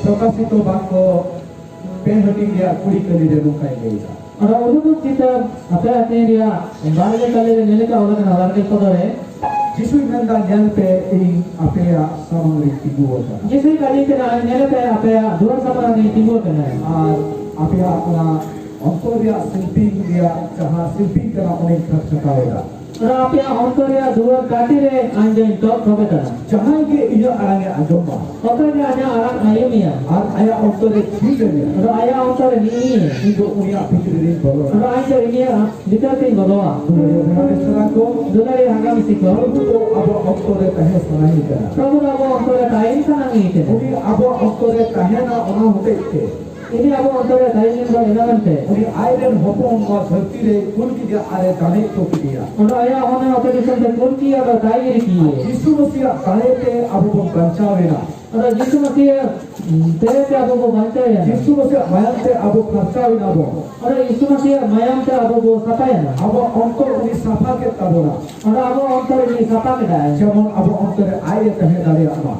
Prokasito bangko penhati dia kuri kali dia lukai dia. Orang urut kita apa artinya dia balik kali dia nilai orang kan orang itu dore. Jisu nanda jal pe ing apa ya samang rintigu hota. Jisu kali kita nilai pe apa ya dua sama rintigu kan. Apa ya अपना अंतरिया शिल्पी dia जहाँ शिल्पी करा उन्हें खर्च करेगा. Orang apa ya अंतरिया dua kali dia anjing top होगा kan. जहाँ के ये आरंगे आजोमा. Apa dia hanya orang ayamnya. Ayah अंतरे ठीक है. Orang ayah अंतरे ni. Itu unia pikir ini baru. Orang ayah ini detail ting bawa. Dulu dia hangam siklo. तो अब अंतरे कहे सुनाई करा. Prabu abo अंतरे kain sana ni itu. उन्हीं अब अंतरे कहे ना उन्हें होते थे. Ini abo अंतरे kain ni bawa enakan te. उन्हीं आयरन होपों का धरती रे कुल की dia आरे दाने तो किया. Orang ayah orang apa kisah te kurki atau kain ni. यीशु मसीह दाने पे अब वो बचावे ना. Orang Yesus Masih तेरे पे आपको बनते हैं। यीशु मसीह मायम पे अब बचावे ना वो. और Yesus Masih मायम पे आपको सफाई ना। अब अंतर उन्हीं सफा के तबोरा. और अब अंतर ini सफा के डाल। जब अब अंतर आये कहे दारे आमा.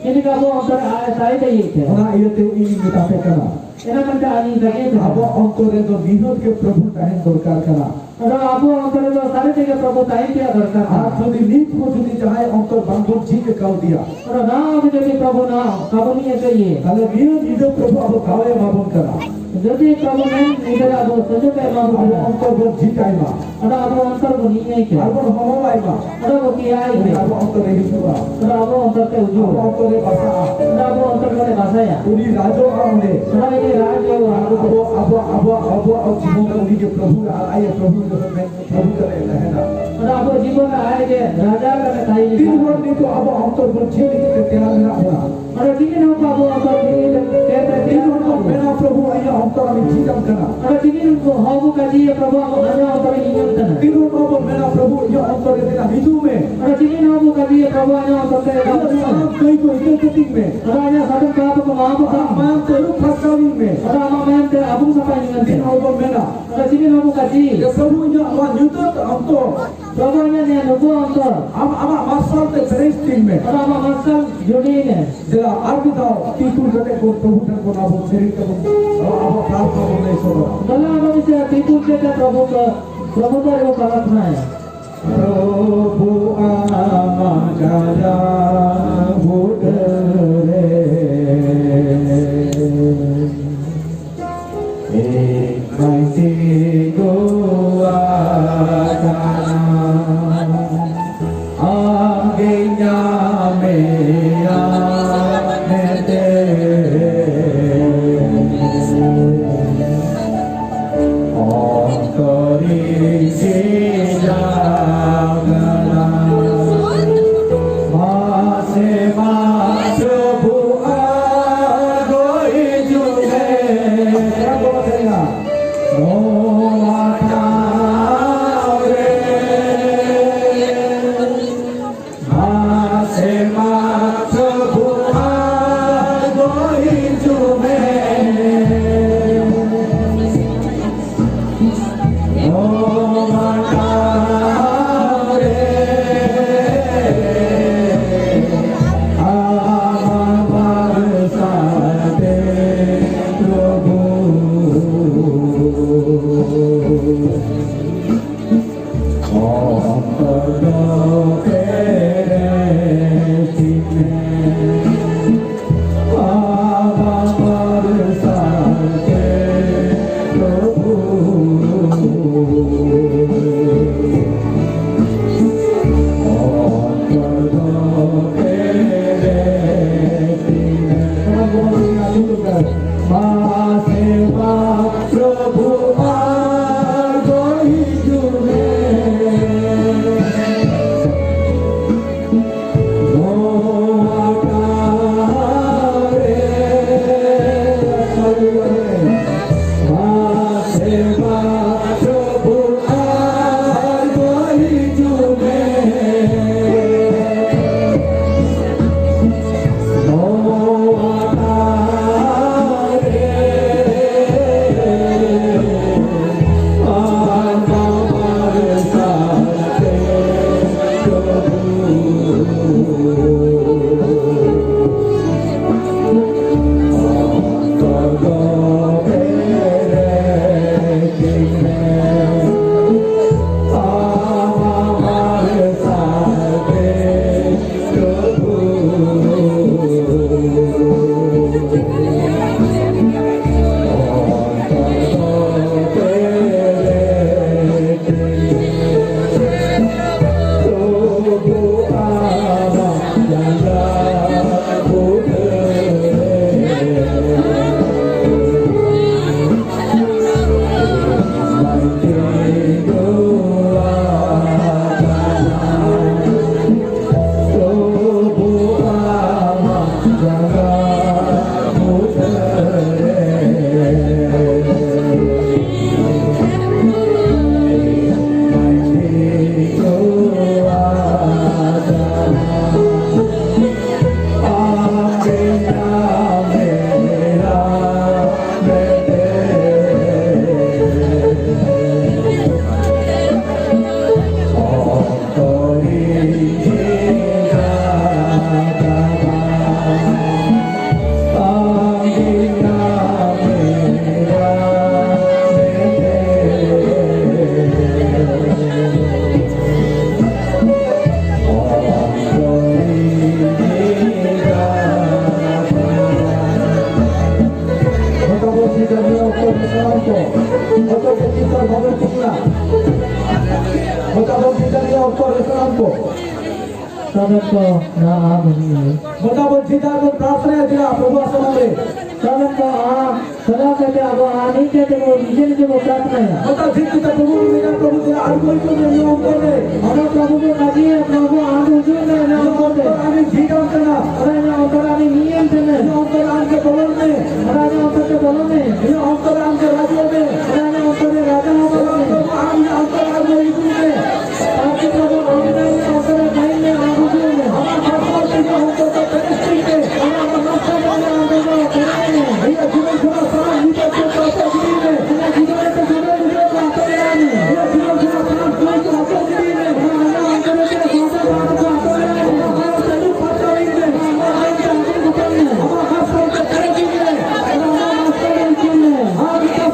Ini kalau अंतर आए साइड है ये। उन्हें ये तो इन मितापे करना. Enak kan tak ani lagi tu. अब अंतर तो विनोद के प्रभु टाइम दरकार करना. और अब अंतर तो सारे जगह प्रभु टाइम क्या दरकार। आप जो नीच को जो चाहे अंतर बांधो जी के काउ दिया. और ना अभी जब प्रभु ना प्रभु नहीं है ये। अगर नीच प्रभु अब कावे माबन करा. जब प्रभु ने इधर अब सजो पे माबन अब अंतर वो जी टाइम आ. और अब अंतर को नहीं है क्या। अब हम आई मा. और वो क्या है। अब अंतर नहीं हुआ. और अब अंतर पे उजू। अब अंतर बसा. और अब अंतर को बसा या। उन्हीं राजो आने. और ये राज जो अब जीवन में उन्हीं के प्रभु आए प्रभु जो में प्रभु करे है ना. और अब जीवन में आए के राजा का बताई। तीन वर्ष नहीं तो अब अंतर वो छेड़ के तैयार ना होना. और ठीक है ना बाबू अंतर कहते हैं तीन वर्ष मेरा प्रभु आया अंतर में जीवन करना. और ठीक है उनको हाउ का जी प्रभु आया अंतर जीवन करना. तीन वर्ष मेरा प्रभु ये अंतर के तेरा हिजू में. और ठीक है ना वो का जी प्रभु आया अंतर के कहीं को इधर कितनी में. और आया साधन का आपको मां को मैं तो फसावी में. और हम मैं ते अबू सफाई नहीं तीन वर्ष मेरा. और ठीक है ना वो का जी ये प्रभु ये हमारा न्यूटन अंतर. प्रभु आया ने नुबो अंतर. हम मास्टर ते फ्रेश टीम में. और हम मास्टर जोड़ी ने जरा आरती दाओ तीतुल कटे को प्रभु तन को ना बोल शरीर को अब प्रार्थना बोले सो. भला हम इसे तीतुल के प्रभु का प्रार्थना है. प्रभु आमा जाया भूत रे Mighty सबको ना आप बनिए मोटा बोल प्रार्थना दिला प्रभु समोरे सबको आप सदा कहते अब आनी कहते वो निजे वो प्रार्थना है मोटा जित प्रभु मेरा प्रभु तेरा आर कोई तो नहीं होता है हम प्रभु को काजी है प्रभु आन उजू में ना होते आने जीवन करना अरे ना ऊपर आने नियम से ना ऊपर आन के बोलन में अरे ना ऊपर के बोलन में ये ऊपर आन के राज्य में अरे ना ऊपर के राजा हो बोलन में आन ऊपर आन में इतने में आपके प्रभु आन में ऊपर टाइम में आन उजू में हमारा ऊपर के ऊपर का परिस्थिति में हमारा नष्ट करने आने में भैया जीवन थोड़ा सारा नीचे से पास गिरी में जीवन के जीवन में पास आने ये जीवन थोड़ा सारा कोई पास गिरी में हमारा अंदर के साथ पास आने हमारा सभी पास आने हमारा आगे ऊपर में हमारा हाथ से खड़े गिरी में हमारा मास्टर गिरी में हमारा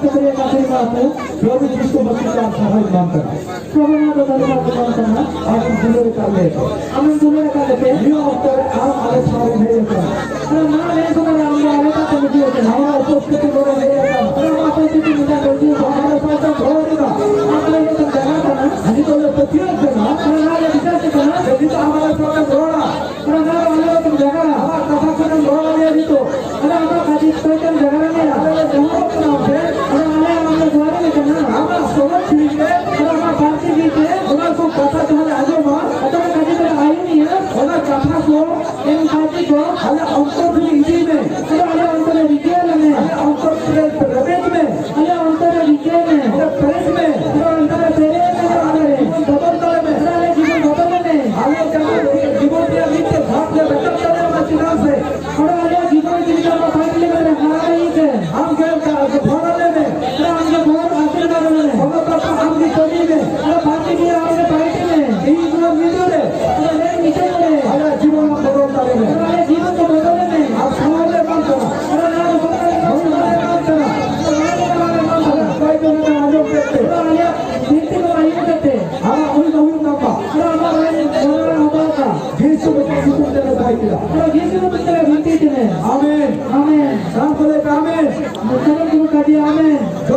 शुक्रिया का terima kasih. प्रभु यीशु मसीह का सहाय मांगता है Program itu tadi aku nonton. हम दिलों का लेते Amin dulu ya kak Depe. ये अवसर आप आगे सारे नहीं होता Kalau mana yang sudah ramai ada tak terjadi kan? हमारा उपस्थिति बड़े नहीं होता Kalau apa itu kita kerja हमारे पास तो घोड़ा apa yang kita jalan kan? हम तो ये सत्य है ना Kalau ada bisa kan? यदि तो हमारे पास घोड़ा Kalau ada orang yang jaga, हमारा कथा करने घोड़ा नहीं है तो kalau apa kaji sesuatu jaga ni ya. हमारे घोड़ा को नाम है Kalau ada yang orang juara ni kan? हमारा सोना ठीक है Kalau apa parti gitu, हमारा को कथा तुम्हारे आगे मां atau kaji tu ayu ni ya. हमारा कथा को Yang kaji ko, हमारे अंतर भी इसी में kalau ada orang yang dikian ni, हमारे अंतर प्रवेश में ada orang yang dikian ni, हमारे प्रेस में kalau orang yang sering ni ada ni, बदल तले में kalau ada जीवन बदल ni, हमें जहाँ जीवन के नीचे भाग ले बचत करने वाला चिनार से kalau ada जीवन की जीवन का फाइट लेकर हमारा ही है. हम गए भरने में Kalau anda बहुत आशीर्वाद करने में, हम तो हम की कमी में kalau parti dia ada parti में, इन लोग मिले रे kalau ada नीचे में, हमारे जीवन में बदल तले में kalau ada जीवन को बदल में, आप समाज काम करो kalau ada हम हमारे काम करो कोई तो ना आजो करते kalau ada व्यक्ति को आयु करते, हम उन लोगों का पा kalau हमारा होता का, यीशु के हुक्म देने भाई किला kalau Yesus itu kita berhenti ni. आमीन Amin. नाम बोले आमीन Mudah-mudahan kita kaji amin. जो